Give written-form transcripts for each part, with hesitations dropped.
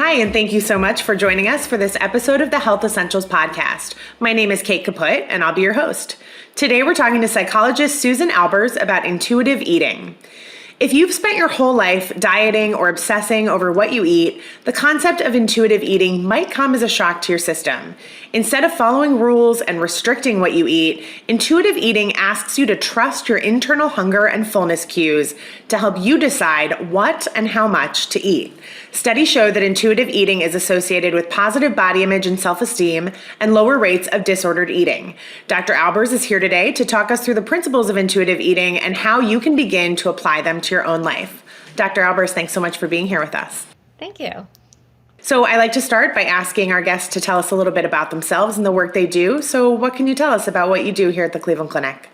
Hi, and thank you so much for joining us for this episode of the Health Essentials podcast. My name is Kate Kaput, and I'll be your host. Today, we're talking to psychologist Susan Albers about intuitive eating. If you've spent your whole life dieting or obsessing over what you eat, the concept of intuitive eating might come as a shock to your system. Instead of following rules and restricting what you eat, intuitive eating asks you to trust your internal hunger and fullness cues to help you decide what and how much to eat. Studies show that intuitive eating is associated with positive body image and self-esteem and lower rates of disordered eating. Dr. Albers is here today to talk us through the principles of intuitive eating and how you can begin to apply them to your own life. Dr. Albers, thanks so much for being here with us. Thank you. So I like to start by asking our guests to tell us a little bit about themselves and the work they do. So what can you tell us about what you do here at the Cleveland Clinic?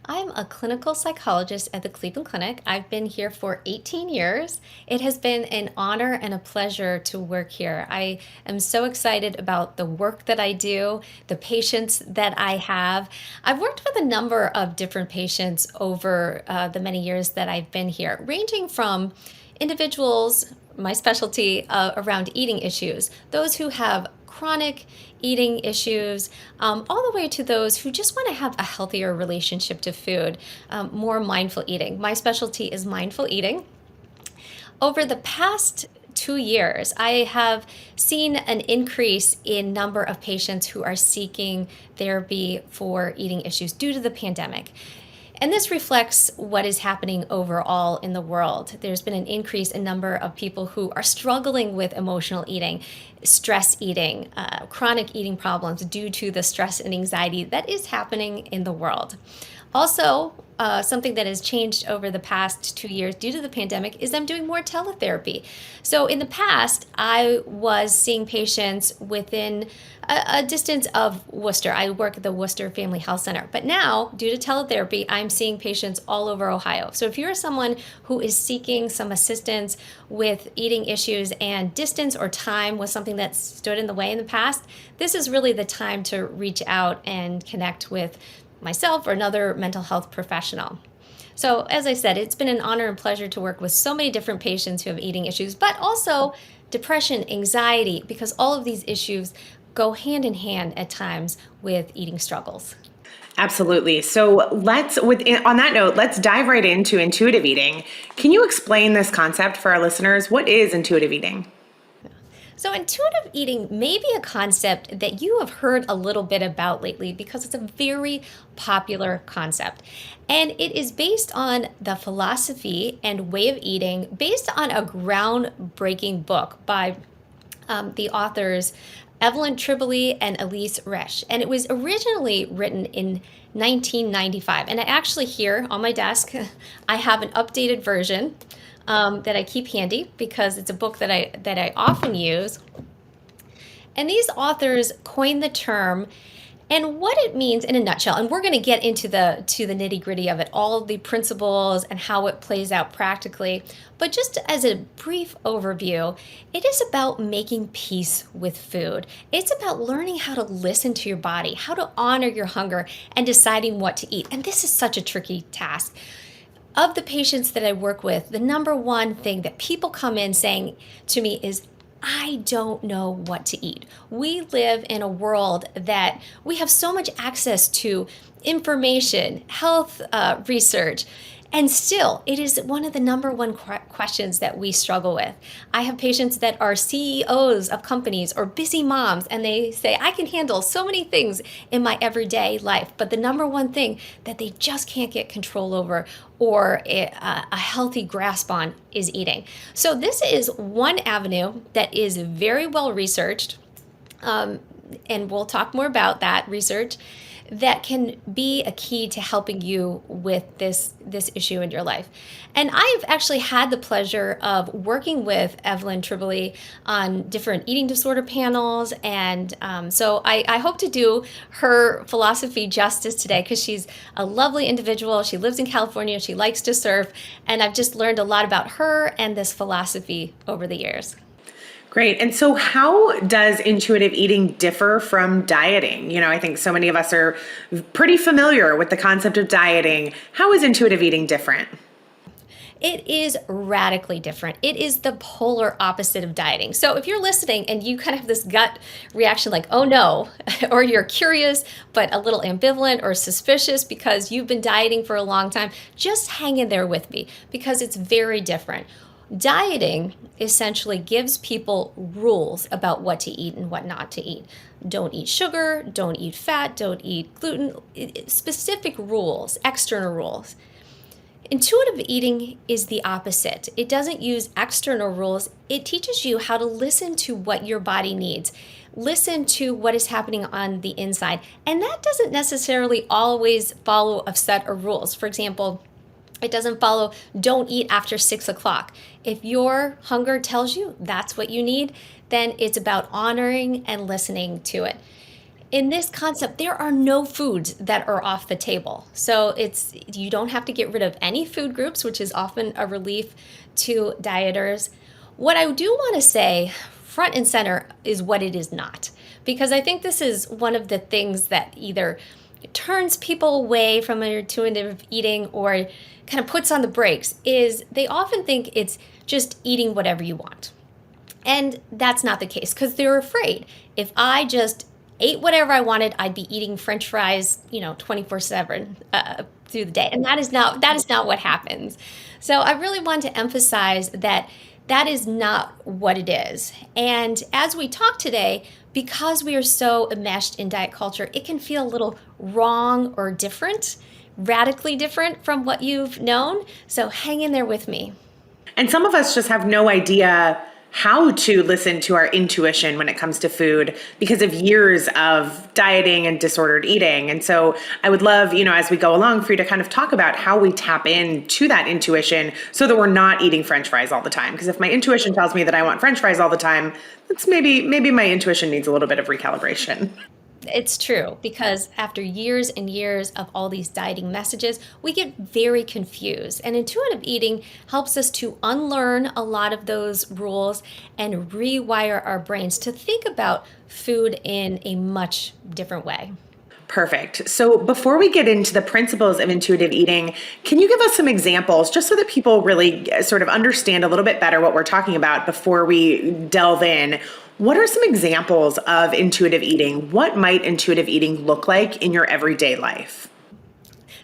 I'm a clinical psychologist at the Cleveland Clinic. I've been here for 18 years. It has been an honor and a pleasure to work here. I am so excited about the work that I do, the patients that I have. I've worked with a number of different patients over the many years that I've been here, ranging from individuals, my specialty around eating issues, those who have chronic eating issues, all the way to those who just want to have a healthier relationship to food, more mindful eating. My specialty is mindful eating. Over the past 2 years, I have seen an increase in number of patients who are seeking therapy for eating issues due to the pandemic. And this reflects what is happening overall in the world. There's been an increase in number of people who are struggling with emotional eating, stress eating, chronic eating problems due to the stress and anxiety that is happening in the world. Also, something that has changed over the past 2 years due to the pandemic is I'm doing more teletherapy. So in the past, I was seeing patients within a distance of Worcester. I work at the Worcester Family Health Center. But now, due to teletherapy, I'm seeing patients all over Ohio. So if you're someone who is seeking some assistance with eating issues and distance or time was something that stood in the way in the past, this is really the time to reach out and connect with myself or another mental health professional. So as I said, it's been an honor and pleasure to work with so many different patients who have eating issues, but also depression, anxiety, because all of these issues go hand in hand at times with eating struggles. Absolutely. So on that note, let's dive right into intuitive eating. Can you explain this concept for our listeners? What is intuitive eating? So intuitive eating may be a concept that you have heard a little bit about lately because it's a very popular concept. And it is based on the philosophy and way of eating based on a groundbreaking book by the authors Evelyn Tribole and Elise Resch. And it was originally written in 1995. And I actually here on my desk, I have an updated version that I keep handy because it's a book that I often use. And these authors coined the term and what it means in a nutshell. And we're going to get into the nitty-gritty of it, all the principles and how it plays out practically. But just as a brief overview, it is about making peace with food. It's about learning how to listen to your body, how to honor your hunger, and deciding what to eat. And this is such a tricky task. Of the patients that I work with, the number one thing that people come in saying to me is, I don't know what to eat. We live in a world that we have so much access to information, health research, and still, it is one of the number one questions that we struggle with. I have patients that are CEOs of companies or busy moms, and they say, I can handle so many things in my everyday life, but the number one thing that they just can't get control over or a healthy grasp on is eating. So this is one avenue that is very well researched, and we'll talk more about that research, that can be a key to helping you with this issue in your life. And I've actually had the pleasure of working with Evelyn Tribole on different eating disorder panels. And so I hope to do her philosophy justice today because she's a lovely individual. She lives in California. She likes to surf. And I've just learned a lot about her and this philosophy over the years. Great. And so how does intuitive eating differ from dieting? You know, I think so many of us are pretty familiar with the concept of dieting. How is intuitive eating different? It is radically different. It is the polar opposite of dieting. So if you're listening and you kind of have this gut reaction like, oh no, or you're curious but a little ambivalent or suspicious because you've been dieting for a long time, just hang in there with me because it's very different. Dieting essentially gives people rules about what to eat and what not to eat. Don't eat sugar, don't eat fat, don't eat gluten, specific rules, external rules. Intuitive eating is the opposite. It doesn't use external rules. It teaches you how to listen to what your body needs. Listen to what is happening on the inside. And that doesn't necessarily always follow a set of rules. For example, it doesn't follow don't eat after 6 o'clock. If your hunger tells you that's what you need, then it's about honoring and listening to it. In this concept, there are no foods that are off the table. So you don't have to get rid of any food groups, which is often a relief to dieters. What I do want to say front and center is what it is not, because I think this is one of the things that either turns people away from intuitive eating or kind of puts on the brakes, is they often think it's just eating whatever you want. And that's not the case because they're afraid. If I just ate whatever I wanted, I'd be eating French fries, 24/7 through the day. And that is not what happens. So I really want to emphasize that is not what it is. And as we talk today, because we are so enmeshed in diet culture, it can feel a little wrong or different, radically different from what you've known. So hang in there with me. And some of us just have no idea how to listen to our intuition when it comes to food because of years of dieting and disordered eating. And so I would love, as we go along for you to kind of talk about how we tap into that intuition so that we're not eating French fries all the time. Because if my intuition tells me that I want French fries all the time, that's maybe my intuition needs a little bit of recalibration. It's true, because after years and years of all these dieting messages, we get very confused. And intuitive eating helps us to unlearn a lot of those rules and rewire our brains to think about food in a much different way. Perfect. So before we get into the principles of intuitive eating, can you give us some examples just so that people really sort of understand a little bit better what we're talking about before we delve in? What are some examples of intuitive eating? What might intuitive eating look like in your everyday life?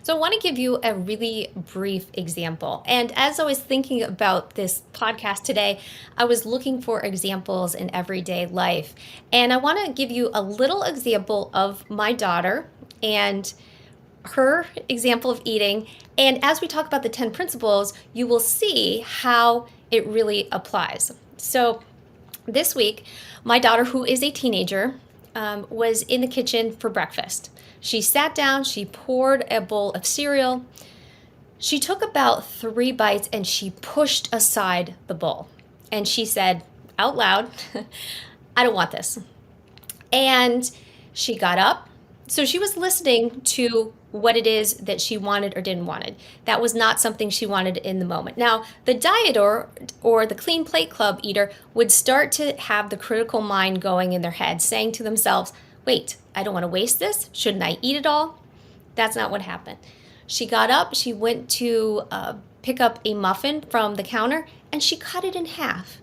So I want to give you a really brief example. And as I was thinking about this podcast today, I was looking for examples in everyday life. And I want to give you a little example of my daughter and her example of eating. And as we talk about the 10 principles, you will see how it really applies. So this week, my daughter, who is a teenager, was in the kitchen for breakfast. She sat down, she poured a bowl of cereal. She took about 3 bites and she pushed aside the bowl. And she said out loud, I don't want this. And she got up. So she was listening to what it is that she wanted or didn't want it. That was not something she wanted in the moment. Now, the dieter or the clean plate club eater would start to have the critical mind going in their head, saying to themselves, wait, I don't want to waste this. Shouldn't I eat it all? That's not what happened. She got up, she went to pick up a muffin from the counter, and she cut it in half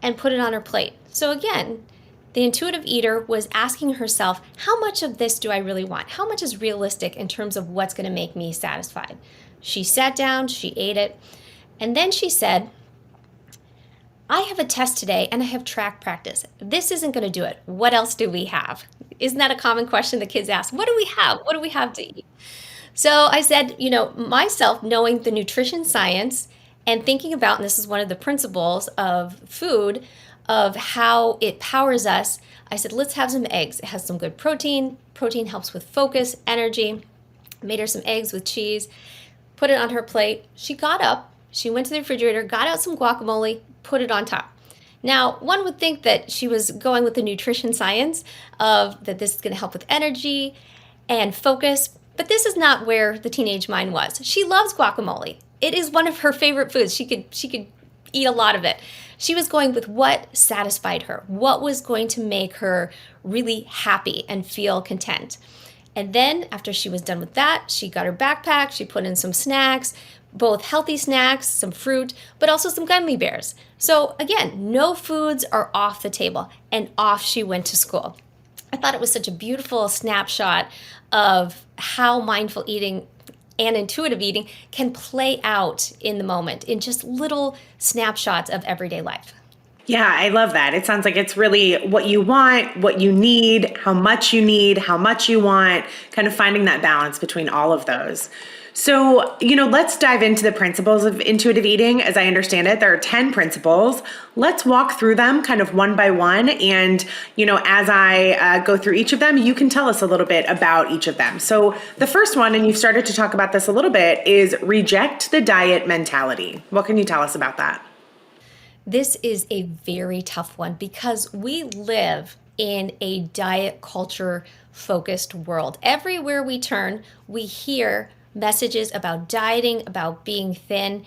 and put it on her plate. So again, the intuitive eater was asking herself, how much of this do I really want? How much is realistic in terms of what's going to make me satisfied? She sat down, she ate it, and then she said, I have a test today and I have track practice. This isn't going to do it. What else do we have? Isn't that a common question the kids ask? What do we have? What do we have to eat? So I said, myself knowing the nutrition science and thinking about, and this is one of the principles of food, of how it powers us, I said, let's have some eggs. It has some good protein. Protein helps with focus, energy. Made her some eggs with cheese, put it on her plate. She got up, she went to the refrigerator, got out some guacamole, put it on top. Now, one would think that she was going with the nutrition science of that this is going to help with energy and focus, but this is not where the teenage mind was. She loves guacamole. It is one of her favorite foods. She could eat a lot of it. She was going with what satisfied her, what was going to make her really happy and feel content. And then after she was done with that, she got her backpack, she put in some snacks, both healthy snacks, some fruit, but also some gummy bears. So again, no foods are off the table, and off she went to school. I thought it was such a beautiful snapshot of how mindful eating and intuitive eating can play out in the moment in just little snapshots of everyday life. Yeah, I love that. It sounds like it's really what you want, what you need, how much you want, kind of finding that balance between all of those. So, let's dive into the principles of intuitive eating. As I understand it, there are 10 principles. Let's walk through them kind of one by one. And, as I go through each of them, you can tell us a little bit about each of them. So the first one, and you've started to talk about this a little bit, is reject the diet mentality. What can you tell us about that? This is a very tough one because we live in a diet culture focused world. Everywhere we turn, we hear messages about dieting, about being thin,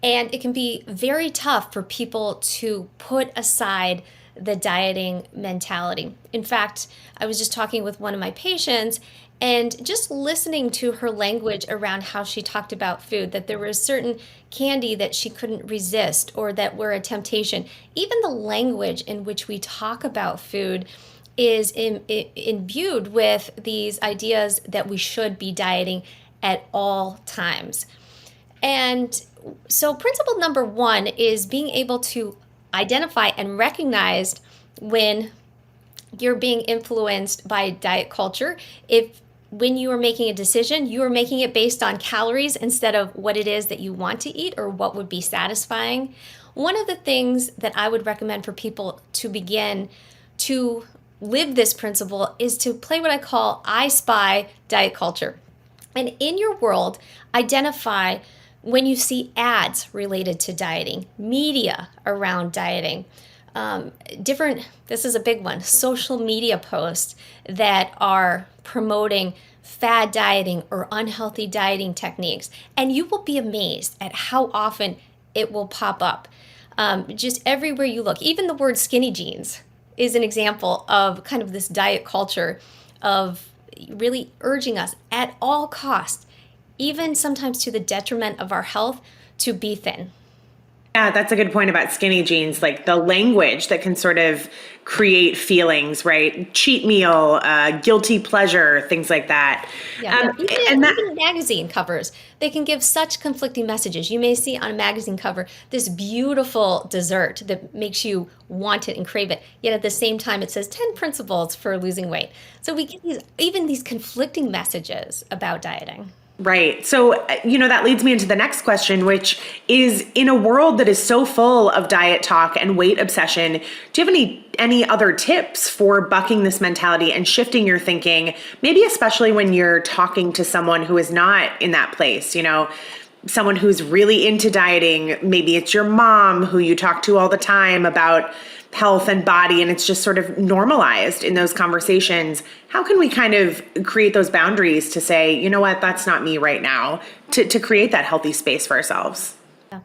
and it can be very tough for people to put aside the dieting mentality. In fact, I was just talking with one of my patients and just listening to her language around how she talked about food, that there was certain candy that she couldn't resist or that were a temptation. Even the language in which we talk about food is imbued with these ideas that we should be dieting at all times. And so principle number one is being able to identify and recognize when you're being influenced by diet culture. When you are making a decision, you are making it based on calories instead of what it is that you want to eat or what would be satisfying. One of the things that I would recommend for people to begin to live this principle is to play what I call I Spy diet culture. And in your world, identify when you see ads related to dieting, media around dieting, this is a big one, social media posts that are promoting fad dieting or unhealthy dieting techniques. And you will be amazed at how often it will pop up. Just everywhere you look, even the word skinny jeans is an example of kind of this diet culture of really urging us at all costs, even sometimes to the detriment of our health, to be thin. Yeah, that's a good point about skinny jeans, like the language that can sort of create feelings, right? Cheat meal, guilty pleasure, things like that. Yeah, even magazine covers, they can give such conflicting messages. You may see on a magazine cover this beautiful dessert that makes you want it and crave it, yet at the same time it says 10 principles for losing weight. So we get these conflicting messages about dieting. Right. So, that leads me into the next question, which is, in a world that is so full of diet talk and weight obsession, do you have any other tips for bucking this mentality and shifting your thinking, maybe especially when you're talking to someone who is not in that place, someone who's really into dieting? Maybe it's your mom who you talk to all the time about health and body, and it's just sort of normalized in those conversations. How can we kind of create those boundaries to say, you know what, that's not me right now, to create that healthy space for ourselves? Yeah.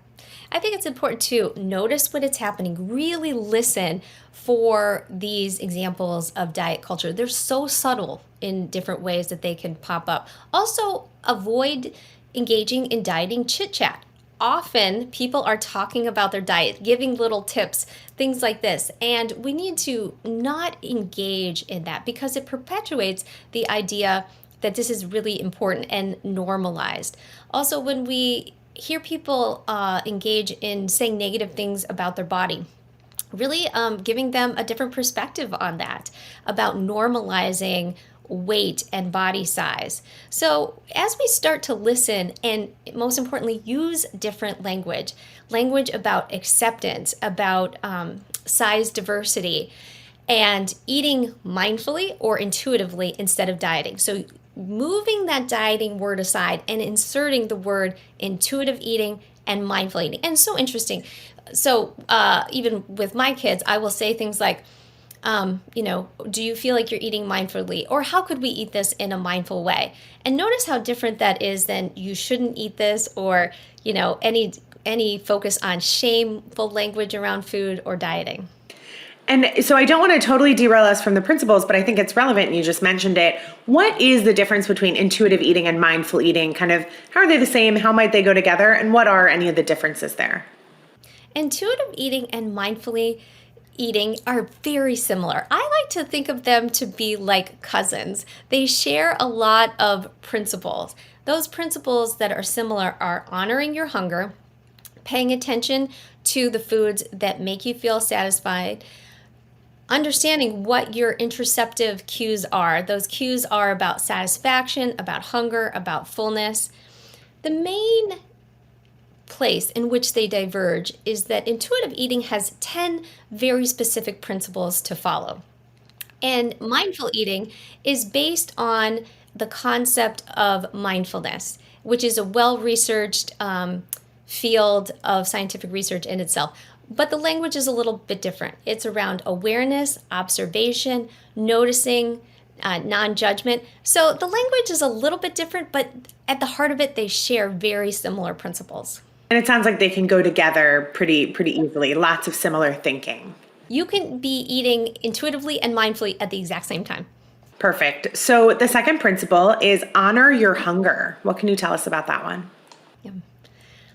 I think it's important to notice when it's happening, really listen for these examples of diet culture. They're so subtle in different ways that they can pop up. Also, avoid engaging in dieting chit chat. Often people are talking about their diet, giving little tips, things like this. And we need to not engage in that because it perpetuates the idea that this is really important and normalized. Also, when we hear people engage in saying negative things about their body, really giving them a different perspective on that, about normalizing weight and body size. So as we start to listen and most importantly, use different language about acceptance, about size diversity, and eating mindfully or intuitively instead of dieting. So moving that dieting word aside and inserting the word intuitive eating and mindful eating. And so interesting. So even with my kids, I will say things like, do you feel like you're eating mindfully? Or how could we eat this in a mindful way? And notice how different that is than you shouldn't eat this, or, any focus on shameful language around food or dieting. And so I don't want to totally derail us from the principles, but I think it's relevant, and you just mentioned it. What is the difference between intuitive eating and mindful eating? Kind of, how are they the same? How might they go together? And what are any of the differences there? Intuitive eating and mindfully eating are very similar. I like to think of them to be like cousins. They share a lot of principles. Those principles that are similar are honoring your hunger, paying attention to the foods that make you feel satisfied, understanding what your interoceptive cues are. Those cues are about satisfaction, about hunger, about fullness. The main place in which they diverge is that intuitive eating has 10 very specific principles to follow. And mindful eating is based on the concept of mindfulness, which is a well-researched field of scientific research in itself. But the language is a little bit different. It's around awareness, observation, noticing, non-judgment. So the language is a little bit different, but at the heart of it, they share very similar principles. And it sounds like they can go together pretty easily. Lots of similar thinking. You can be eating intuitively and mindfully at the exact same time. Perfect. So the second principle is honor your hunger. What can you tell us about that one? Yeah.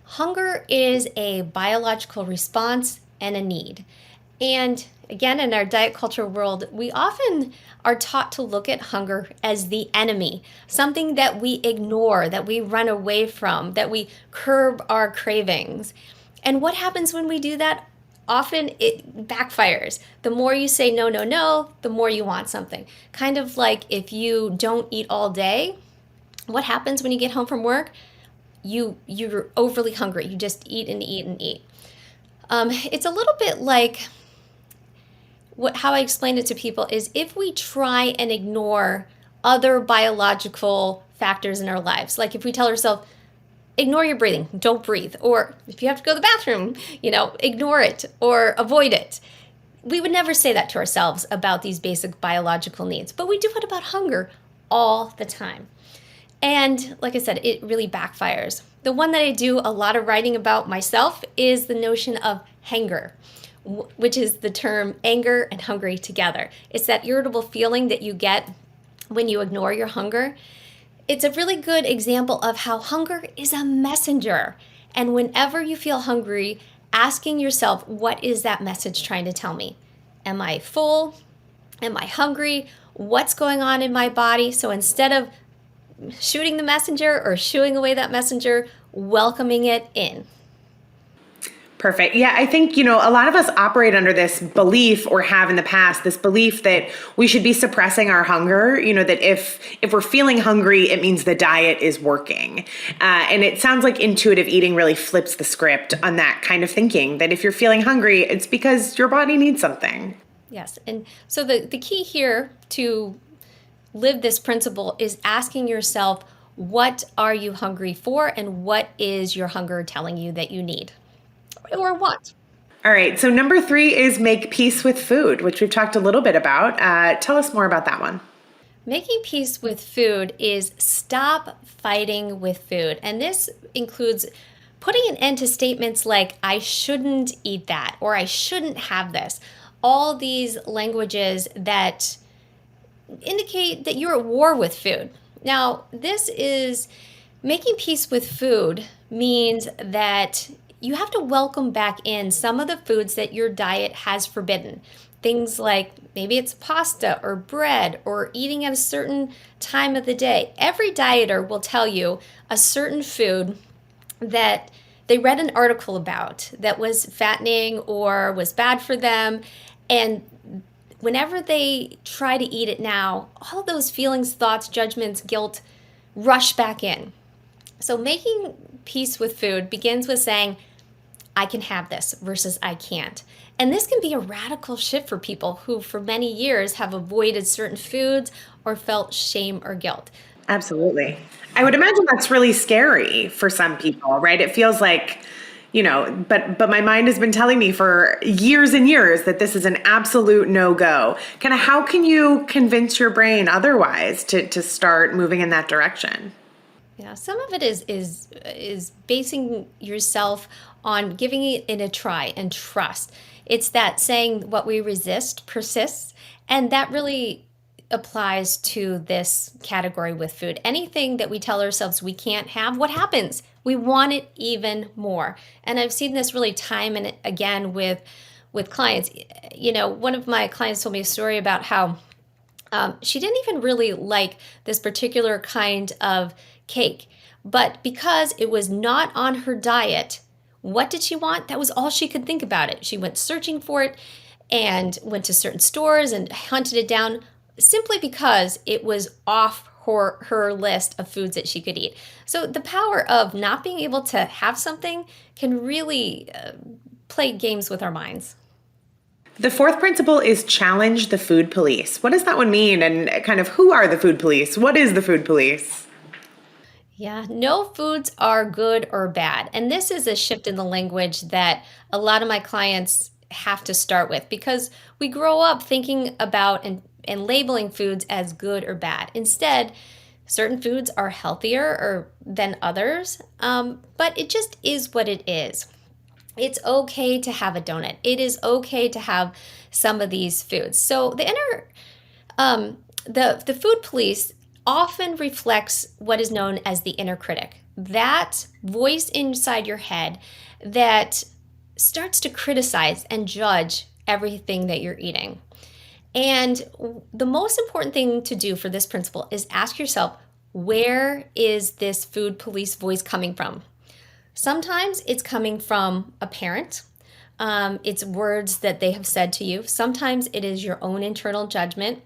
Hunger is a biological response and a need. And again, in our diet culture world, we often are taught to look at hunger as the enemy, something that we ignore, that we run away from, that we curb our cravings. And what happens when we do that? Often it backfires. The more you say no, no, no, the more you want something. Kind of like if you don't eat all day, what happens when you get home from work? You're overly hungry. You just eat and eat and eat. It's a little bit like how I explain it to people is if we try and ignore other biological factors in our lives, like if we tell ourselves, ignore your breathing, don't breathe, or if you have to go to the bathroom, ignore it or avoid it. We would never say that to ourselves about these basic biological needs, but we do it about hunger all the time. And like I said, it really backfires. The one that I do a lot of writing about myself is the notion of hanger, which is the term anger and hungry together. It's that irritable feeling that you get when you ignore your hunger. It's a really good example of how hunger is a messenger. And whenever you feel hungry, asking yourself, what is that message trying to tell me? Am I full? Am I hungry? What's going on in my body? So instead of shooting the messenger or shooing away that messenger, welcoming it in. Perfect. Yeah, I think, a lot of us operate under this belief, or have in the past, this belief that we should be suppressing our hunger, that if we're feeling hungry, it means the diet is working. And it sounds like intuitive eating really flips the script on that kind of thinking, that if you're feeling hungry, it's because your body needs something. Yes. And so the key here to live this principle is asking yourself, what are you hungry for, and what is your hunger telling you that you need or want? All right. So number 3 is make peace with food, which we've talked a little bit about. Tell us more about that one. Making peace with food is stop fighting with food. And this includes putting an end to statements like, I shouldn't eat that, or I shouldn't have this. All these languages that indicate that you're at war with food. Now, this is making peace with food means that you have to welcome back in some of the foods that your diet has forbidden. Things like maybe it's pasta or bread or eating at a certain time of the day. Every dieter will tell you a certain food that they read an article about that was fattening or was bad for them, and whenever they try to eat it now, all those feelings, thoughts, judgments, guilt rush back in. So making peace with food begins with saying, I can have this versus I can't. And this can be a radical shift for people who for many years have avoided certain foods or felt shame or guilt. Absolutely. I would imagine that's really scary for some people, right? It feels like, but my mind has been telling me for years and years that this is an absolute no-go. Kind of how can you convince your brain otherwise to start moving in that direction? Yeah, some of it is basing yourself on giving it a try and trust. It's that saying, what we resist persists. And that really applies to this category with food. Anything that we tell ourselves we can't have, what happens? We want it even more. And I've seen this really time and again with clients. One of my clients told me a story about how she didn't even really like this particular kind of cake, but because it was not on her diet, what did she want? That was all she could think about it. She went searching for it and went to certain stores and hunted it down simply because it was off her list of foods that she could eat. So the power of not being able to have something can really play games with our minds. The fourth principle is challenge the food police. What does that one mean? And kind of who are the food police? What is the food police? Yeah, no foods are good or bad. And this is a shift in the language that a lot of my clients have to start with because we grow up thinking about and labeling foods as good or bad. Instead, certain foods are healthier than others, but it just is what it is. It's okay to have a donut. It is okay to have some of these foods. So the food police often reflects what is known as the inner critic. That voice inside your head that starts to criticize and judge everything that you're eating. And the most important thing to do for this principle is ask yourself, where is this food police voice coming from? Sometimes it's coming from a parent. It's words that they have said to you. Sometimes it is your own internal judgment.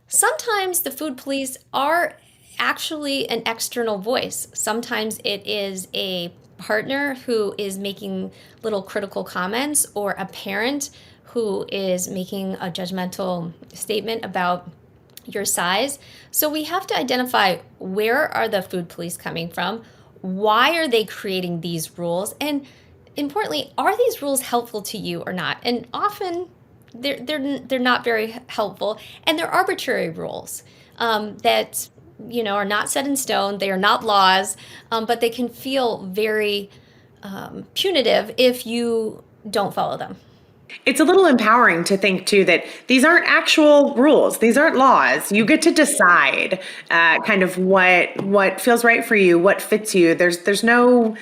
Sometimes the food police are actually an external voice. Sometimes it is a partner who is making little critical comments or a parent who is making a judgmental statement about your size. So we have to identify, where are the food police coming from? Why are they creating these rules? And importantly, are these rules helpful to you or not? And often they're not very helpful, and they're arbitrary rules that are not set in stone. They are not laws, but they can feel very punitive if you don't follow them. It's a little empowering to think too that these aren't actual rules. These aren't laws. You get to decide kind of what feels right for you, what fits you. There's no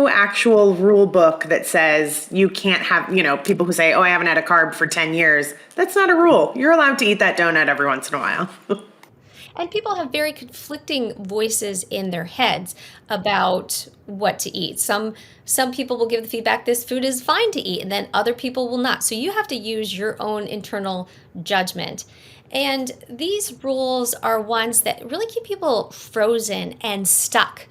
actual rule book that says you can't have, people who say, oh, I haven't had a carb for 10 years. That's not a rule. You're allowed to eat that donut every once in a while. And people have very conflicting voices in their heads about what to eat. Some people will give the feedback, this food is fine to eat, and then other people will not. So you have to use your own internal judgment. And these rules are ones that really keep people frozen and stuck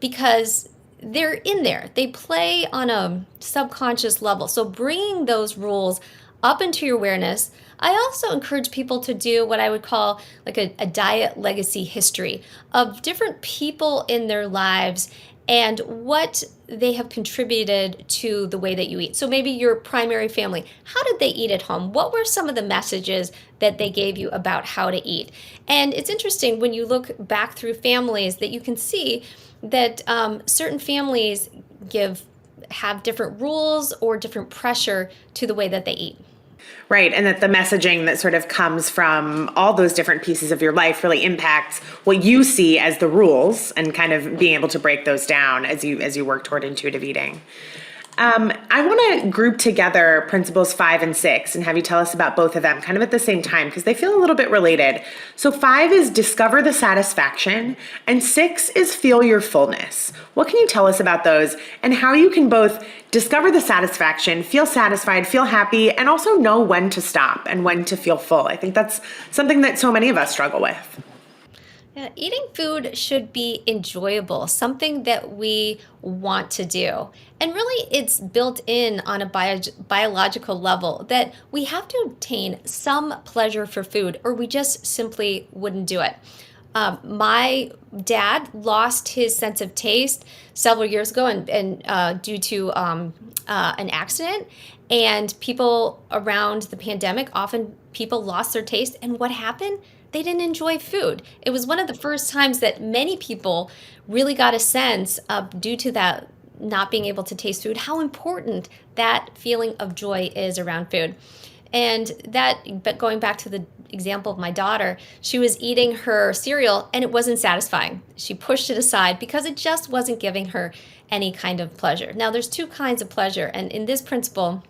because they're in there. They play on a subconscious level. So bringing those rules up into your awareness. I also encourage people to do what I would call like a diet legacy history of different people in their lives and what they have contributed to the way that you eat. So maybe your primary family, how did they eat at home? What were some of the messages that they gave you about how to eat? And it's interesting when you look back through families that you can see that certain families have different rules or different pressure to the way that they eat. Right. And that the messaging that sort of comes from all those different pieces of your life really impacts what you see as the rules and kind of being able to break those down as you work toward intuitive eating. I want to group together principles 5 and 6 and have you tell us about both of them kind of at the same time because they feel a little bit related. So 5 is discover the satisfaction and 6 is feel your fullness. What can you tell us about those and how you can both discover the satisfaction, feel satisfied, feel happy, and also know when to stop and when to feel full? I think that's something that so many of us struggle with. Yeah, eating food should be enjoyable, something that we want to do. And really, it's built in on a biological level that we have to obtain some pleasure for food, or we just simply wouldn't do it. My dad lost his sense of taste several years ago and due to an accident. And people around the pandemic, often people lost their taste. And what happened? They didn't enjoy food. It was one of the first times that many people really got a sense of, due to that not being able to taste food, how important that feeling of joy is around food. But going back to the example of my daughter, she was eating her cereal and it wasn't satisfying. She pushed it aside because it just wasn't giving her any kind of pleasure. Now, there's two kinds of pleasure, and in this principle,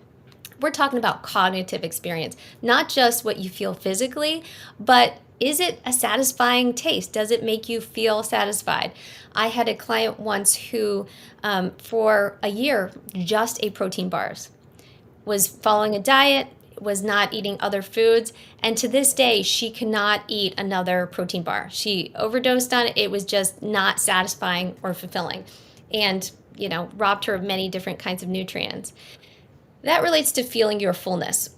we're talking about cognitive experience, not just what you feel physically, but is it a satisfying taste? Does it make you feel satisfied? I had a client once who, for a year, just ate protein bars, was following a diet, was not eating other foods, and to this day, she cannot eat another protein bar. She overdosed on it. It was just not satisfying or fulfilling, and robbed her of many different kinds of nutrients. That relates to feeling your fullness,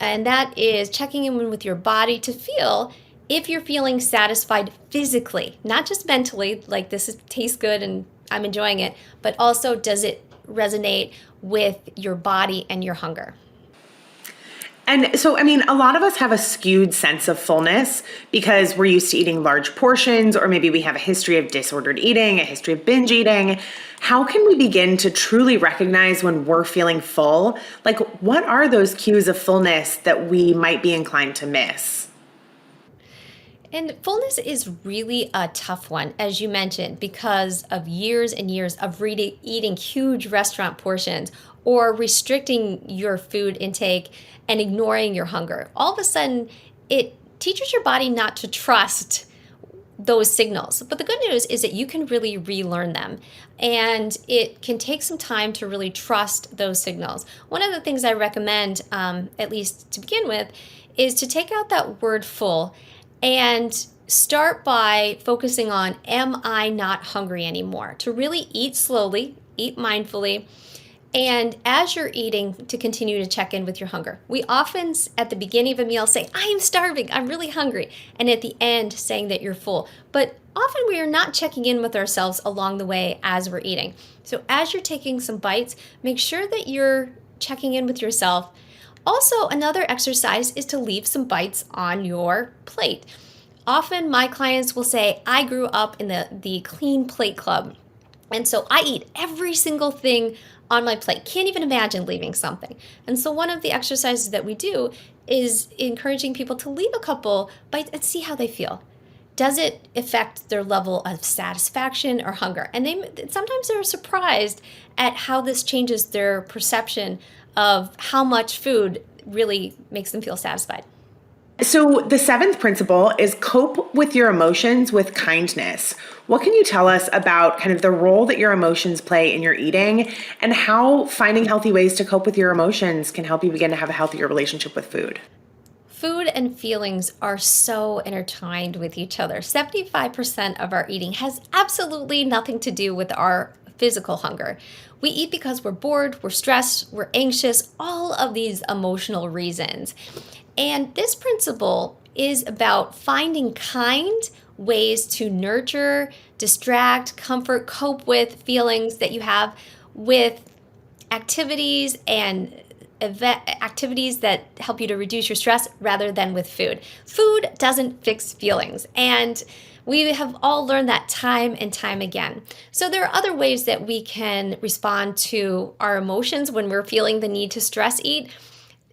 and that is checking in with your body to feel if you're feeling satisfied physically, not just mentally, like tastes good and I'm enjoying it, but also does it resonate with your body and your hunger. And so, a lot of us have a skewed sense of fullness because we're used to eating large portions, or maybe we have a history of disordered eating, a history of binge eating. How can we begin to truly recognize when we're feeling full? Like, what are those cues of fullness that we might be inclined to miss? And fullness is really a tough one, as you mentioned, because of years and years of eating huge restaurant portions or restricting your food intake and ignoring your hunger. All of a sudden, it teaches your body not to trust those signals. But the good news is that you can really relearn them. And it can take some time to really trust those signals. One of the things I recommend, at least to begin with, is to take out that word full and start by focusing on, am I not hungry anymore? To really eat slowly, eat mindfully, and as you're eating, to continue to check in with your hunger. We often, at the beginning of a meal, say, I am starving, I'm really hungry, and at the end, saying that you're full. But often we are not checking in with ourselves along the way as we're eating. So as you're taking some bites, make sure that you're checking in with yourself. Also, another exercise is to leave some bites on your plate. Often my clients will say, I grew up in the clean plate club, and so I eat every single thing on my plate. Can't even imagine leaving something. And so one of the exercises that we do is encouraging people to leave a couple bites and see how they feel. Does it affect their level of satisfaction or hunger? And sometimes they're surprised at how this changes their perception of how much food really makes them feel satisfied. So the seventh principle is cope with your emotions with kindness. What can you tell us about kind of the role that your emotions play in your eating and how finding healthy ways to cope with your emotions can help you begin to have a healthier relationship with food? Food and feelings are so intertwined with each other. 75% of our eating has absolutely nothing to do with our physical hunger. We eat because we're bored, we're stressed, we're anxious, all of these emotional reasons. And this principle is about finding kind ways to nurture, distract, comfort, cope with feelings that you have with activities and activities that help you to reduce your stress rather than with food. Food doesn't fix feelings, and we have all learned that time and time again. So there are other ways that we can respond to our emotions when we're feeling the need to stress eat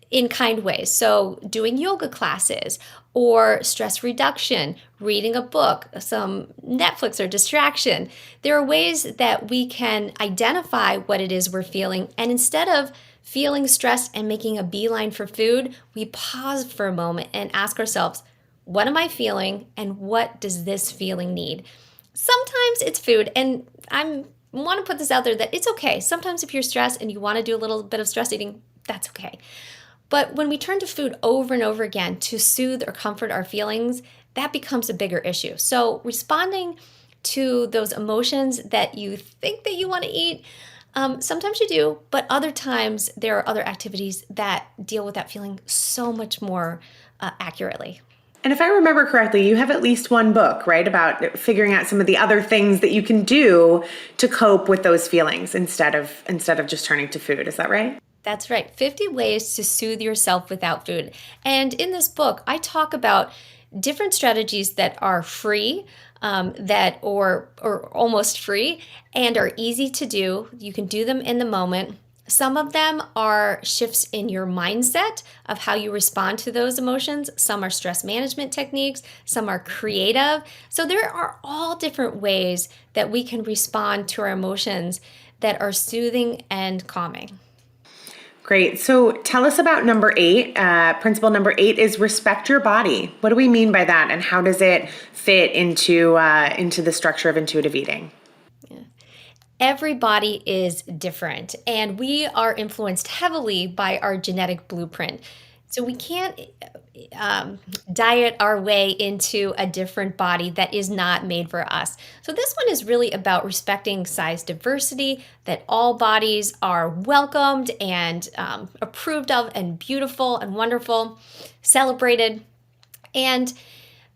in kind ways. So doing yoga classes or stress reduction, reading a book, some Netflix or distraction. There are ways that we can identify what it is we're feeling, and instead of feeling stressed and making a beeline for food, we pause for a moment and ask ourselves, what am I feeling and what does this feeling need? Sometimes it's food, and I want to put this out there that it's okay. Sometimes if you're stressed and you want to do a little bit of stress eating, that's okay. But when we turn to food over and over again to soothe or comfort our feelings, that becomes a bigger issue. So responding to those emotions that you think that you want to eat, sometimes you do, but other times there are other activities that deal with that feeling so much more accurately. And if I remember correctly, you have at least one book, right, about figuring out some of the other things that you can do to cope with those feelings instead of just turning to food. Is that right? That's right. 50 ways to soothe yourself without food. And in this book, I talk about different strategies that are free or almost free and are easy to do. You can do them in the moment. Some of them are shifts in your mindset of how you respond to those emotions. Some are stress management techniques. Some are creative. So there are all different ways that we can respond to our emotions that are soothing and calming. Great. So tell us about number 8. Principle number 8 is respect your body. What do we mean by that, and how does it fit into the structure of intuitive eating? Every body is different, and we are influenced heavily by our genetic blueprint. So we can't diet our way into a different body that is not made for us. So this one is really about respecting size diversity, that all bodies are welcomed and approved of and beautiful and wonderful, celebrated. And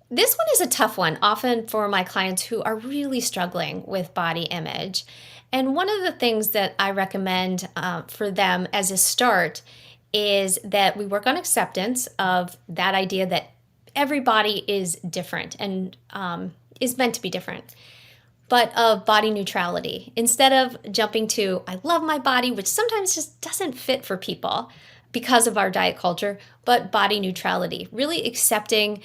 this one is a tough one, often for my clients who are really struggling with body image. And one of the things that I recommend for them as a start is that we work on acceptance of that idea that everybody is different and is meant to be different, but of body neutrality. Instead of jumping to, I love my body, which sometimes just doesn't fit for people because of our diet culture, but body neutrality, really accepting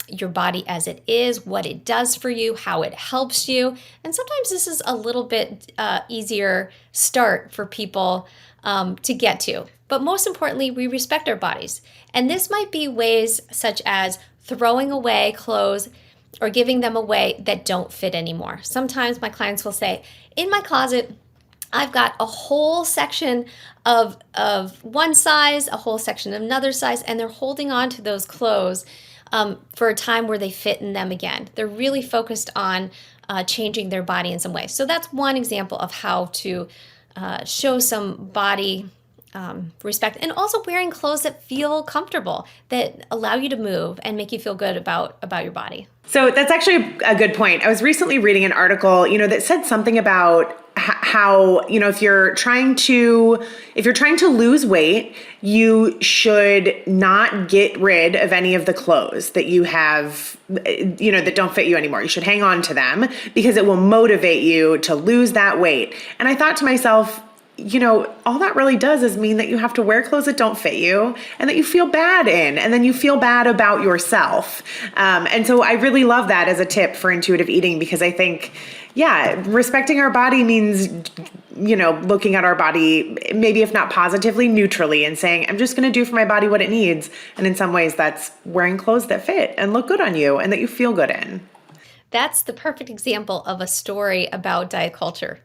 your body as it is, what it does for you, how it helps you. And sometimes this is a little bit easier start for people to get to. But most importantly, we respect our bodies. And this might be ways such as throwing away clothes or giving them away that don't fit anymore. Sometimes my clients will say, in my closet, I've got a whole section of one size, a whole section of another size, and they're holding on to those clothes for a time where they fit in them again. They're really focused on changing their body in some way. So that's one example of how to show some body respect, and also wearing clothes that feel comfortable, that allow you to move and make you feel good about your body. So that's actually a good point. I was recently reading an article, that said something about how, if you're trying to lose weight, you should not get rid of any of the clothes that you have, that don't fit you anymore. You should hang on to them because it will motivate you to lose that weight. And I thought to myself, all that really does is mean that you have to wear clothes that don't fit you and that you feel bad in, and then you feel bad about yourself. And so I really love that as a tip for intuitive eating, because I think, respecting our body means, looking at our body, maybe if not positively, neutrally, and saying, I'm just going to do for my body what it needs. And in some ways that's wearing clothes that fit and look good on you and that you feel good in. That's the perfect example of a story about diet culture,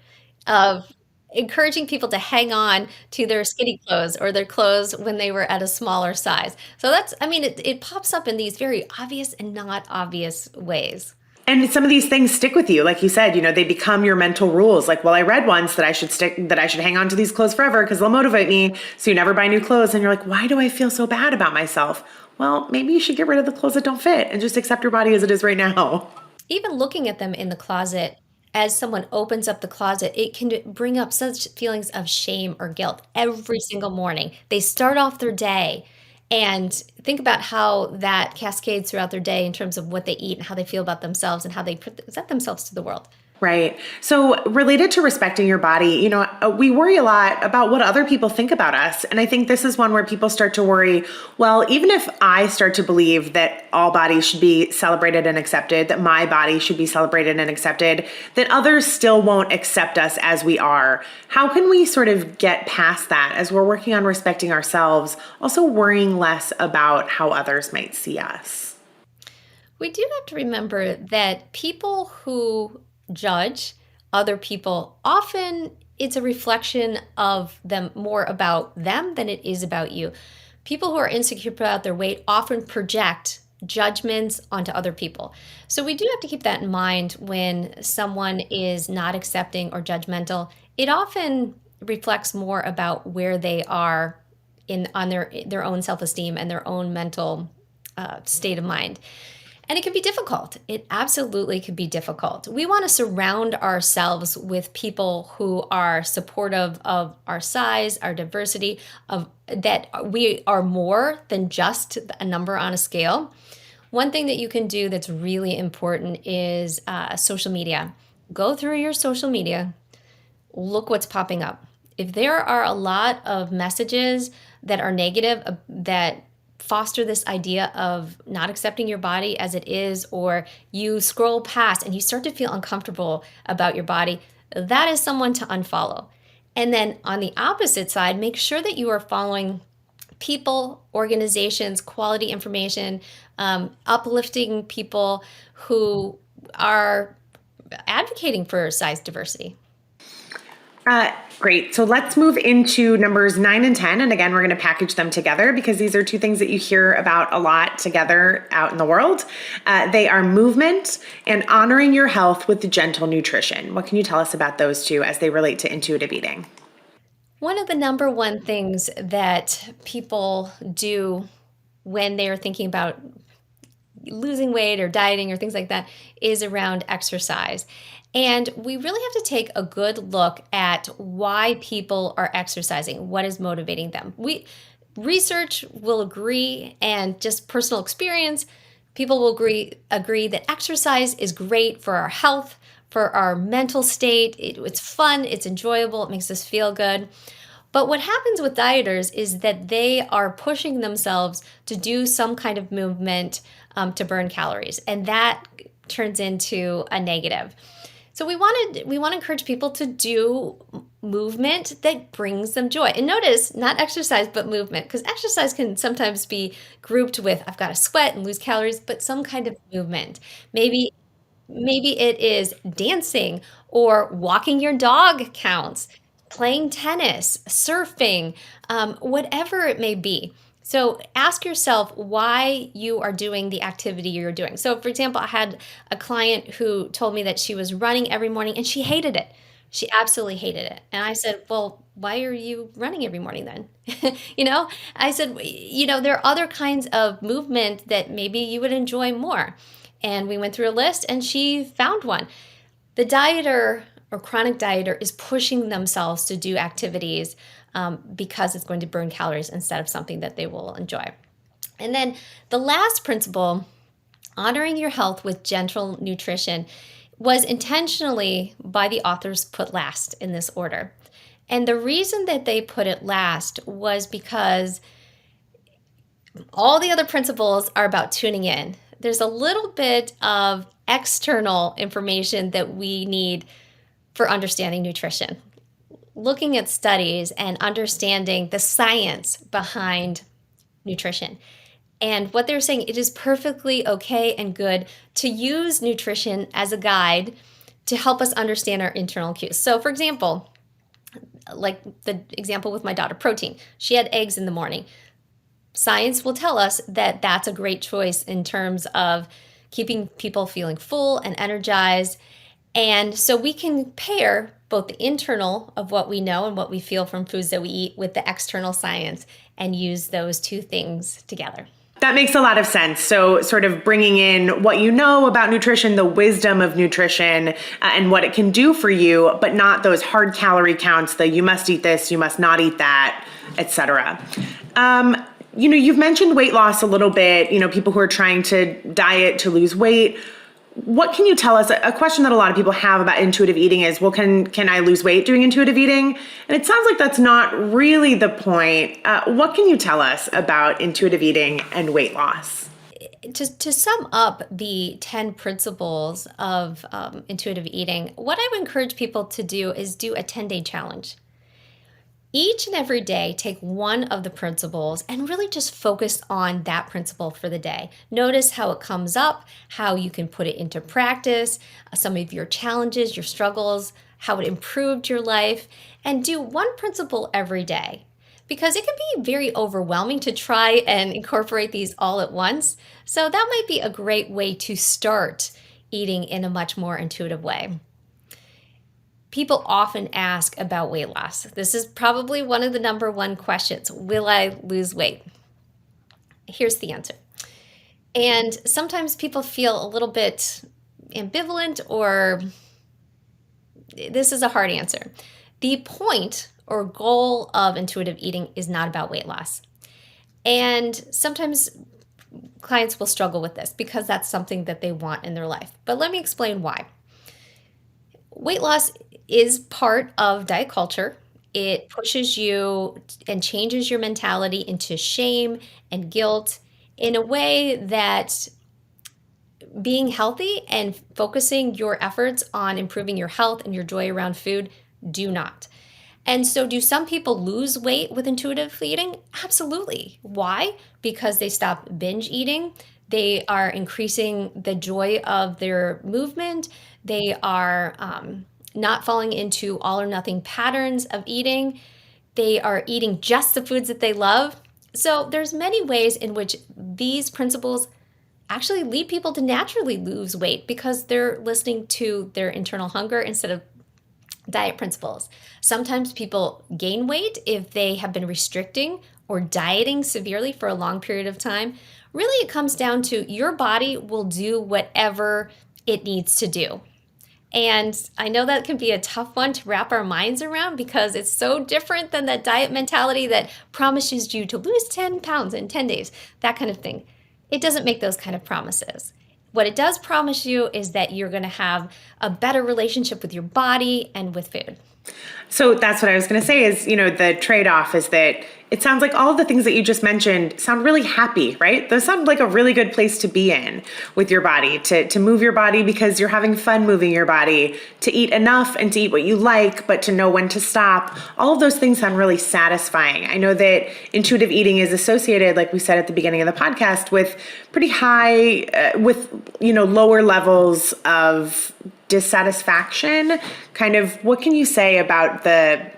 of encouraging people to hang on to their skinny clothes or their clothes when they were at a smaller size. So it pops up in these very obvious and not obvious ways. And some of these things stick with you. Like you said, they become your mental rules. Like, well, I read once that I should hang on to these clothes forever because they'll motivate me. So you never buy new clothes. And you're like, why do I feel so bad about myself? Well, maybe you should get rid of the clothes that don't fit and just accept your body as it is right now. Even looking at them in the closet, as someone opens up the closet, it can bring up such feelings of shame or guilt every single morning. They start off their day, and think about how that cascades throughout their day in terms of what they eat and how they feel about themselves and how they present themselves to the world. Right. So related to respecting your body, we worry a lot about what other people think about us. And I think this is one where people start to worry, well, even if I start to believe that all bodies should be celebrated and accepted, that my body should be celebrated and accepted, that others still won't accept us as we are. How can we sort of get past that as we're working on respecting ourselves, also worrying less about how others might see us? We do have to remember that people who judge other people, often it's a reflection of them, more about them than it is about you. People who are insecure about their weight often project judgments onto other people. So we do have to keep that in mind when someone is not accepting or judgmental. It often reflects more about where they are on their own self-esteem and their own mental state of mind. And it can be difficult. It absolutely can be difficult. We want to surround ourselves with people who are supportive of our size, our diversity, of that we are more than just a number on a scale. One thing that you can do that's really important is social media. Go through your social media, look what's popping up. If there are a lot of messages that are negative, that foster this idea of not accepting your body as it is, or you scroll past and you start to feel uncomfortable about your body, that is someone to unfollow. And then on the opposite side, make sure that you are following people, organizations, quality information, uplifting people who are advocating for size diversity. Great. So let's move into numbers 9 and 10. And again, we're going to package them together because these are two things that you hear about a lot together out in the world. They are movement and honoring your health with gentle nutrition. What can you tell us about those two as they relate to intuitive eating? One of the number one things that people do when they are thinking about losing weight or dieting or things like that is around exercise. And we really have to take a good look at why people are exercising, what is motivating them. Research will agree, and just personal experience, people will agree that exercise is great for our health, for our mental state. It's fun, it's enjoyable, it makes us feel good. But what happens with dieters is that they are pushing themselves to do some kind of movement to burn calories, and that turns into a negative. So we want to encourage people to do movement that brings them joy. And notice, not exercise, but movement, because exercise can sometimes be grouped with, I've got to sweat and lose calories, but some kind of movement. Maybe it is dancing, or walking your dog counts, playing tennis, surfing, whatever it may be. So ask yourself why you are doing the activity you're doing. So for example, I had a client who told me that she was running every morning and she hated it. She absolutely hated it. And I said, well, why are you running every morning then? I said, there are other kinds of movement that maybe you would enjoy more. And we went through a list and she found one. The dieter or chronic dieter is pushing themselves to do activities because it's going to burn calories instead of something that they will enjoy. And then the last principle, honoring your health with gentle nutrition, was intentionally by the authors put last in this order. And the reason that they put it last was because all the other principles are about tuning in. There's a little bit of external information that we need for understanding nutrition. Looking at studies and understanding the science behind nutrition. And what they're saying, it is perfectly okay and good to use nutrition as a guide to help us understand our internal cues. So for example, like the example with my daughter, protein. She had eggs in the morning. Science will tell us that that's a great choice in terms of keeping people feeling full and energized. And so we can pair both the internal of what we know and what we feel from foods that we eat with the external science and use those two things together. That makes a lot of sense. So sort of bringing in what you know about nutrition, the wisdom of nutrition, and what it can do for you, but not those hard calorie counts, the you must eat this, you must not eat that, etc. You've mentioned weight loss a little bit, people who are trying to diet to lose weight. What can you tell us? A question that a lot of people have about intuitive eating is, well, can I lose weight doing intuitive eating? And it sounds like that's not really the point. What can you tell us about intuitive eating and weight loss? To sum up the 10 principles of intuitive eating, what I would encourage people to do is do a 10-day challenge. Each and every day, take one of the principles and really just focus on that principle for the day. Notice how it comes up, how you can put it into practice, some of your challenges, your struggles, how it improved your life, and do one principle every day. Because it can be very overwhelming to try and incorporate these all at once. So that might be a great way to start eating in a much more intuitive way. People often ask about weight loss. This is probably one of the number one questions. Will I lose weight? Here's the answer. And sometimes people feel a little bit ambivalent, or this is a hard answer. The point or goal of intuitive eating is not about weight loss. And sometimes clients will struggle with this because that's something that they want in their life. But let me explain why. Weight loss is part of diet culture. It pushes you and changes your mentality into shame and guilt in a way that being healthy and focusing your efforts on improving your health and your joy around food do not. And so, do some people lose weight with intuitive eating? Absolutely. Why? Because they stop binge eating. They are increasing the joy of their movement. They are not falling into all or nothing patterns of eating. They are eating just the foods that they love. So there's many ways in which these principles actually lead people to naturally lose weight because they're listening to their internal hunger instead of diet principles. Sometimes people gain weight if they have been restricting or dieting severely for a long period of time. Really, it comes down to your body will do whatever it needs to do. And I know that can be a tough one to wrap our minds around because it's so different than that diet mentality that promises you to lose 10 pounds in 10 days, that kind of thing. It doesn't make those kind of promises. What it does promise you is that you're going to have a better relationship with your body and with food. So that's what I was going to say is, the trade-off is that it sounds like all of the things that you just mentioned sound really happy, right? Those sound like a really good place to be in with your body, to move your body because you're having fun moving your body, to eat enough and to eat what you like, but to know when to stop. All of those things sound really satisfying. I know that intuitive eating is associated, like we said at the beginning of the podcast, with pretty high, lower levels of dissatisfaction. Kind of, what can you say about the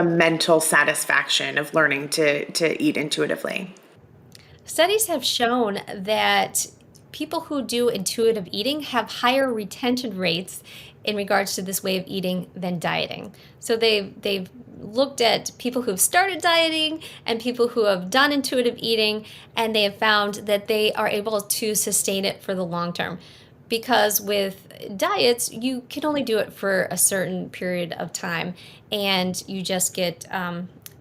mental satisfaction of learning to eat intuitively? Studies have shown that people who do intuitive eating have higher retention rates in regards to this way of eating than dieting. So they've looked at people who've started dieting and people who have done intuitive eating, and they have found that they are able to sustain it for the long term. Because with diets, you can only do it for a certain period of time, and you just get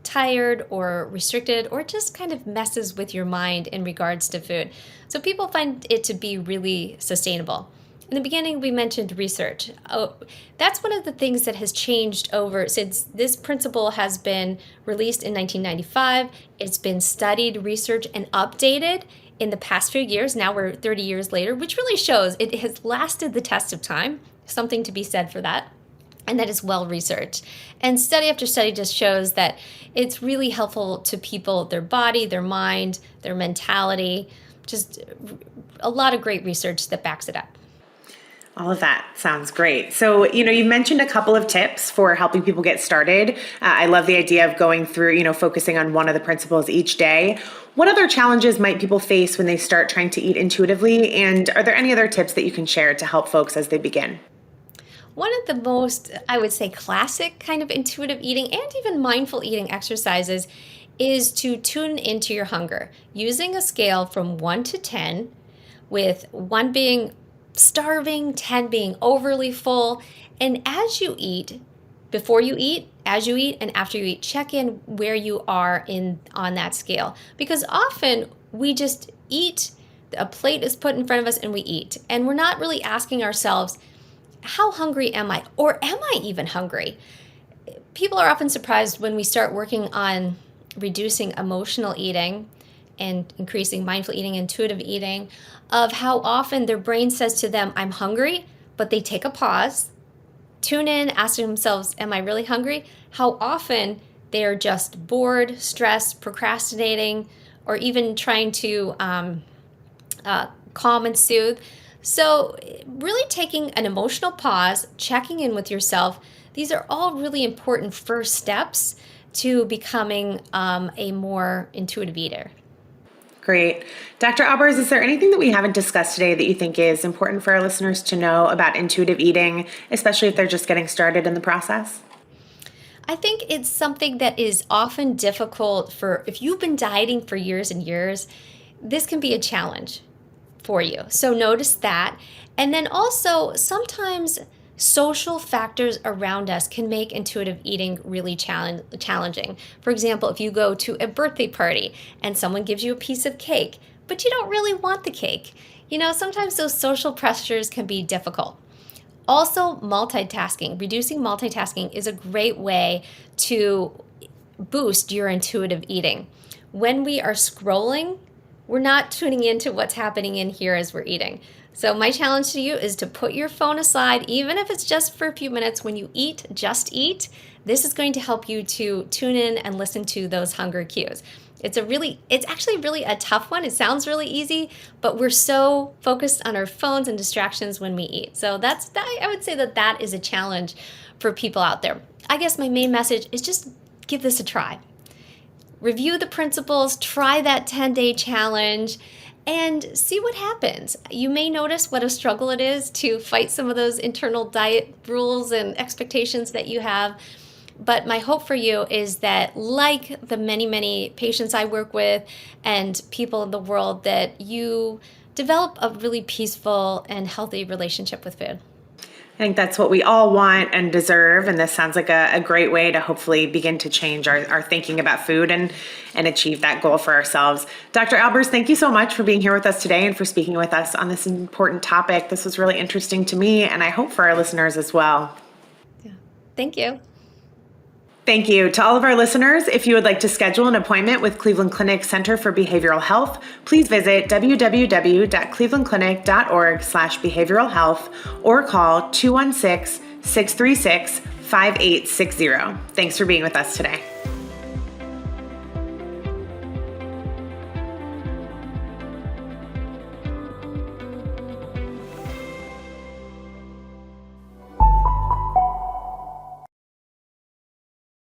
tired or restricted, or it just kind of messes with your mind in regards to food. So people find it to be really sustainable. In the beginning, we mentioned research. That's one of the things that has changed over since this principle has been released in 1995. It's been studied, researched, and updated in the past few years. Now we're 30 years later, which really shows it has lasted the test of time. Something to be said for that. And that is well researched. And study after study just shows that it's really helpful to people, their body, their mind, their mentality, just a lot of great research that backs it up. All of that sounds great. So, you mentioned a couple of tips for helping people get started. I love the idea of going through, focusing on one of the principles each day. What other challenges might people face when they start trying to eat intuitively? And are there any other tips that you can share to help folks as they begin? One of the most, I would say, classic kind of intuitive eating and even mindful eating exercises is to tune into your hunger using a scale from 1 to 10, with 1 being starving, 10 being overly full. And as you eat, before you eat, as you eat, and after you eat, check in where you are on that scale. Because often we just eat, a plate is put in front of us and we eat. And we're not really asking ourselves, how hungry am I? Or am I even hungry? People are often surprised when we start working on reducing emotional eating and increasing mindful eating, intuitive eating, of how often their brain says to them, I'm hungry, but they take a pause, tune in, ask themselves, am I really hungry? How often they're just bored, stressed, procrastinating, or even trying to calm and soothe. So really taking an emotional pause, checking in with yourself, these are all really important first steps to becoming a more intuitive eater. Great. Dr. Albers, is there anything that we haven't discussed today that you think is important for our listeners to know about intuitive eating, especially if they're just getting started in the process? I think it's something that is often difficult if you've been dieting for years and years, this can be a challenge for you. So notice that. And then also sometimes social factors around us can make intuitive eating really challenging. For example, if you go to a birthday party and someone gives you a piece of cake, but you don't really want the cake. Sometimes those social pressures can be difficult. Also, multitasking. Reducing multitasking is a great way to boost your intuitive eating. When we are scrolling, we're not tuning into what's happening in here as we're eating. So my challenge to you is to put your phone aside, even if it's just for a few minutes. When you eat, just eat. This is going to help you to tune in and listen to those hunger cues. It's actually really a tough one. It sounds really easy, but we're so focused on our phones and distractions when we eat. So I would say that is a challenge for people out there. I guess my main message is just give this a try. Review the principles, try that 10-day challenge, and see what happens. You may notice what a struggle it is to fight some of those internal diet rules and expectations that you have. But my hope for you is that, like the many, many patients I work with and people in the world, that you develop a really peaceful and healthy relationship with food. I think that's what we all want and deserve, and this sounds like a great way to hopefully begin to change our thinking about food and achieve that goal for ourselves. Dr. Albers, thank you so much for being here with us today and for speaking with us on this important topic. This was really interesting to me, and I hope for our listeners as well. Yeah. Thank you. Thank you. To all of our listeners, if you would like to schedule an appointment with Cleveland Clinic Center for Behavioral Health, please visit www.clevelandclinic.org/behavioral health or call 216-636-5860. Thanks for being with us today.